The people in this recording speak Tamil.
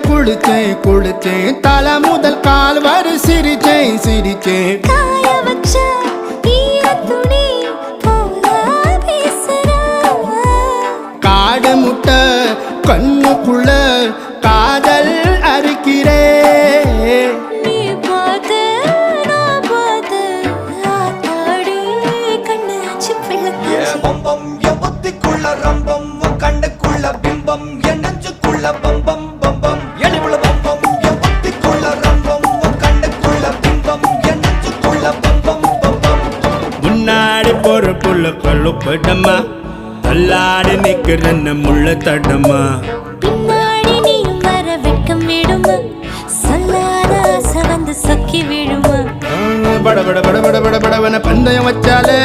குளிச்சேன் குளிச்சேன் தலை முதல் கால் வரை சிரிச்சேன் சிரிச்சேன் காய வச்ச ஈரத்துணி போல பேசுற காடு முட்டை கண்ணுக்குள்ள காதல் அறுக்கிறே நீ பார்த்து நான் பார்த்து ஆத்தாடி கண்ணாச்சு பிள்ளக்காச்சு பம்பம் என் புத்திக்குள்ள ரம்பம் உன் கண்ணுக்குள்ள பிம்பம் என் நெஞ்சுக்குள்ள பம்பம் பம்பம் எளிவுள்ள பம்பம் என் புத்திக்குள்ள ரம்பம் உன் கண்ணுக்குள்ள பிம்பம் என் நெஞ்சுக்குள்ள பம்பம் பம்பம் முன்னாடி போற புள்ள கழுப்படமா தள்ளாடி நிக்கிறன்ன முள்ள தடமா பின்னாடி நீயும் வர வெட்கம் விடுமா சொல்லாத ஆசை வந்து சொக்கி விடுமா பட பட பட பட பட படவன பந்தயம் வச்சாலே